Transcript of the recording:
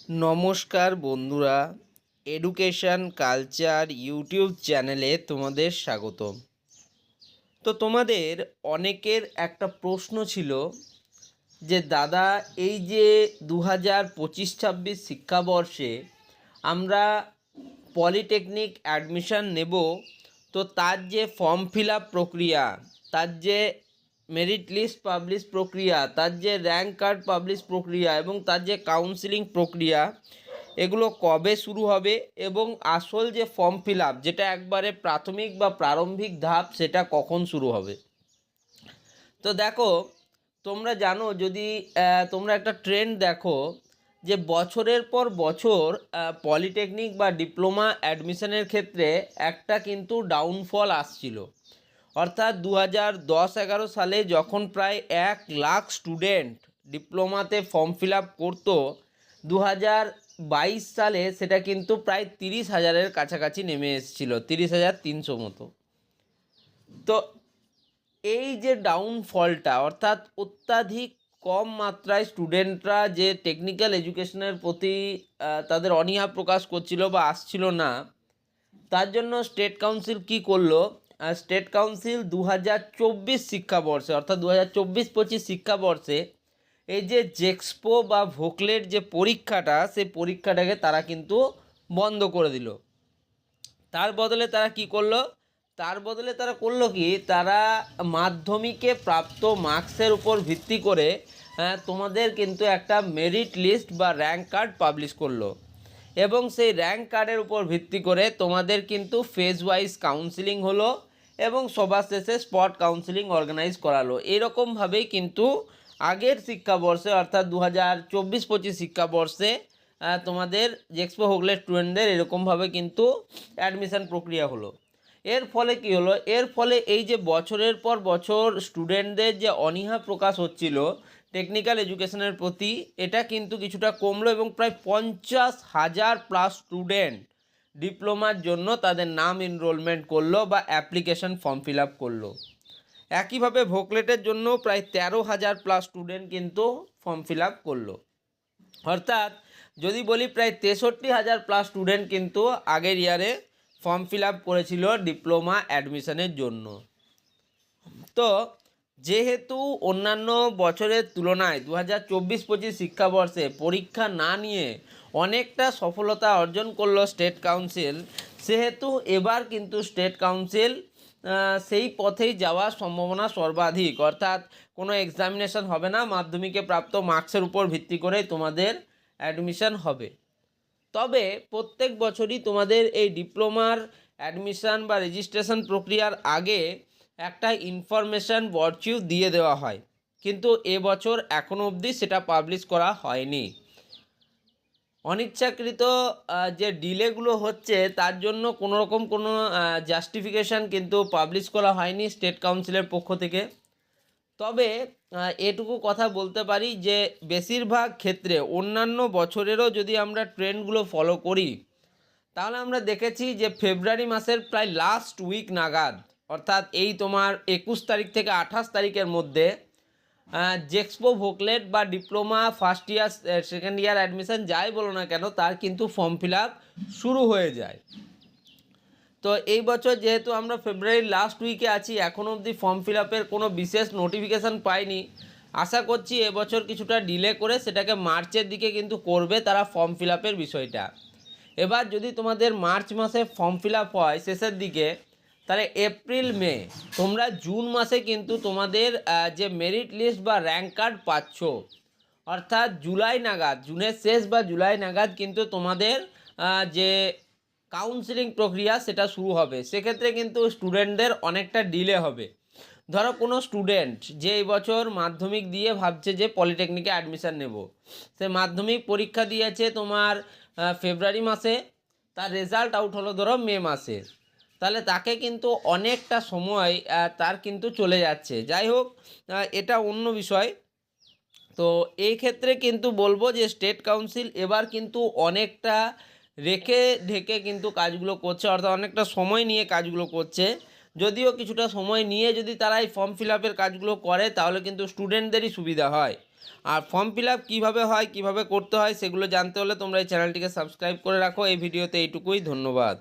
নমস্কার বন্ধুরা, education culture YouTube চ্যানেলে তোমাদের স্বাগতম। তো তোমাদের অনেকের একটা প্রশ্ন ছিল যে দাদা, এই যে 2025-26 শিক্ষাবর্ষে আমরা পলিটেকনিক অ্যাডমিশন নেব, তো তার যে ফর্ম ফিল আপ প্রক্রিয়া, তার যে মেরিট লিস্ট পাবলিশ প্রক্রিয়া, তার যে র্যাঙ্ক কার্ড পাবলিশ প্রক্রিয়া এবং তার যে কাউন্সিলিং প্রক্রিয়া, এগুলো কবে শুরু হবে এবং আসল যে ফর্ম ফিল আপ, যেটা একবারে প্রাথমিক বা প্রারম্ভিক ধাপ, সেটা কখন শুরু হবে। তো দেখো, তোমরা জানো, যদি তোমরা একটা ট্রেন্ড দেখো যে বছরের পর বছর পলিটেকনিক বা ডিপ্লোমা অ্যাডমিশনের ক্ষেত্রে একটা কিন্তু ডাউনফল আসছিল। অর্থাৎ 2010-11 সালে যখন প্রায় 1 লাখ স্টুডেন্ট ডিপ্লোমাতে ফর্ম ফিল আপ করতো, 2022 সালে সেটা কিন্তু প্রায় 30,000-এর কাছাকাছি নেমে এসেছিল, 30,300 মতো। তো এই যে ডাউনফলটা, অর্থাৎ অত্যাধিক কম মাত্রায় স্টুডেন্টরা যে টেকনিক্যাল এডুকেশনের প্রতি তাদের অনীহা প্রকাশ করছিল বা আসছিল না, তার জন্য স্টেট কাউন্সিল কি করলো? স্টেট কাউন্সিল 2024 শিক্ষাবর্ষে, অর্থাৎ 2024-25 শিক্ষাবর্ষে এই যে জেক্সপো বা ভোকলেট যে পরীক্ষাটা, সেই পরীক্ষাটাকে তারা কিন্তু বন্ধ করে দিল। তার বদলে তারা কি করলো? তারা মাধ্যমিকে প্রাপ্ত মার্কসের উপর ভিত্তি করে তোমাদের কিন্তু একটা মেরিট লিস্ট বা র্যাঙ্ক কার্ড পাবলিশ করলো, এবং সেই র্যাঙ্ক কার্ডের উপর ভিত্তি করে তোমাদের কিন্তু ফেজ ওয়াইজ কাউন্সিলিং হলো এবং সবার শেষে স্পট কাউন্সিলিং অর্গানাইজ করালো। এরকমভাবেই কিন্তু আগের শিক্ষাবর্ষে, অর্থাৎ 2024-25 শিক্ষাবর্ষে তোমাদের জেক্সপো হোগলেট স্টুডেন্টদের এরকমভাবে কিন্তু অ্যাডমিশন প্রক্রিয়া হলো। এর ফলে কি হলো? এর ফলে এই যে বছরের পর বছর স্টুডেন্টদের যে অনীহা প্রকাশ হচ্ছিল টেকনিক্যাল এডুকেশনের প্রতি, এটা কিন্তু কিছুটা কমলো এবং প্রায় 50,000 প্লাস স্টুডেন্ট ডিপ্লোমার জন্য তাদের নাম এনরোলমেন্ট করলো বা অ্যাপ্লিকেশন ফর্ম ফিল আপ করলো। একইভাবে ভোকলেটের জন্য প্রায় 13,000 প্লাস স্টুডেন্ট কিন্তু ফর্ম ফিল আপ করলো। অর্থাৎ যদি বলি, প্রায় 63,000 প্লাস স্টুডেন্ট কিন্তু আগের ইয়ারে ফর্ম ফিল আপ করেছিল ডিপ্লোমা অ্যাডমিশনের জন্য। তো যেহেতু অন্যান্য বছরের তুলনায় 2024-25 শিক্ষাবর্ষে পরীক্ষা না নিয়ে অনেকটা সফলতা অর্জন করলো স্টেট কাউন্সিল, সেহেতু এবার কিন্তু স্টেট কাউন্সিল সেই পথেই যাওয়ার সম্ভাবনা সর্বাধিক। অর্থাৎ কোনো এক্সামিনেশন হবে না, মাধ্যমিকে প্রাপ্ত মার্কসের উপর ভিত্তি করে তোমাদের অ্যাডমিশন হবে। তবে প্রত্যেক বছরই তোমাদের এই ডিপ্লোমার অ্যাডমিশন বা রেজিস্ট্রেশন প্রক্রিয়ার আগে একটা ইনফরমেশান ব্রোচার দিয়ে দেওয়া হয়, কিন্তু এবছর এখনও অবধি সেটা পাবলিশ করা হয়নি। অনিচ্ছাকৃত যে ডিলেগুলো হচ্ছে, তার জন্য কোনোরকম কোনো জাস্টিফিকেশান কিন্তু পাবলিশ করা হয়নি স্টেট কাউন্সিলের পক্ষ থেকে। তবে এটুকু কথা বলতে পারি যে বেশিরভাগ ক্ষেত্রে অন্যান্য বছরেরও যদি আমরা ট্রেন্ডগুলো ফলো করি, তাহলে আমরা দেখেছি যে ফেব্রুয়ারি মাসের প্রায় লাস্ট উইক নাগাদ, অর্থাৎ এই তোমার 21 তারিখ থেকে 28 তারিখের মধ্যে জেক্সপো ভোকলেট বা diploma first year second year admission যাই বলো না কেন, তার কিন্তু ফর্ম ফিল আপ শুরু হয়ে যায়। তো এই বছর যেহেতু আমরা ফেব্রুয়ারির লাস্ট উইকে আছি, এখনও অবধি ফর্ম ফিল আপের কোনো বিশেষ নোটিফিকেশান পাইনি। আশা করছি এবছর কিছুটা ডিলে করে সেটাকে মার্চের দিকে কিন্তু করবে তারা ফর্ম ফিল আপের বিষয়টা। এবার যদি তোমাদের মার্চ মাসে ফর্ম ফিল আপ হয় শেষের দিকে, তাহলে এপ্রিল মে, তোমরা জুন মাসে কিন্তু তোমাদের যে মেরিট লিস্ট বা র্যাঙ্ক কার্ড পাচ্ছ, অর্থাৎ জুলাই নাগাদ, জুনের শেষ বা জুলাই নাগাদ কিন্তু তোমাদের যে কাউন্সিলিং প্রক্রিয়া সেটা শুরু হবে। সেক্ষেত্রে কিন্তু স্টুডেন্টদের অনেকটা ডিলে হবে। ধরো কোনো স্টুডেন্ট যে এই বছর মাধ্যমিক দিয়ে ভাবছে যে পলিটেকনিকে অ্যাডমিশান নেব, সে মাধ্যমিক পরীক্ষা দিয়েছে তোমার ফেব্রুয়ারি মাসে, তার রেজাল্ট আউট হলো ধরো মে মাসে, তাহলে তাকে কিন্তু অনেকটা সময় তার কিন্তু চলে যাচ্ছে। যাই হোক, এটা অন্য বিষয়। তো এই ক্ষেত্রে কিন্তু বলবো যে স্টেট কাউন্সিল এবার কিন্তু অনেকটা রেখে ঢেকে কিন্তু কাজগুলো করছে, অর্থাৎ অনেকটা সময় নিয়ে কাজগুলো করছে। যদিও কিছুটা সময় নিয়ে যদি তারা এই ফর্ম ফিল আপের কাজগুলো করে, তাহলে কিন্তু স্টুডেন্টদেরই সুবিধা হয়। আর ফর্ম ফিল আপ কীভাবে হয়, কীভাবে করতে হয় সেগুলো জানতে হলে তোমরা এই চ্যানেলটিকে সাবস্ক্রাইব করে রাখো। এই ভিডিওতে এইটুকুই, ধন্যবাদ।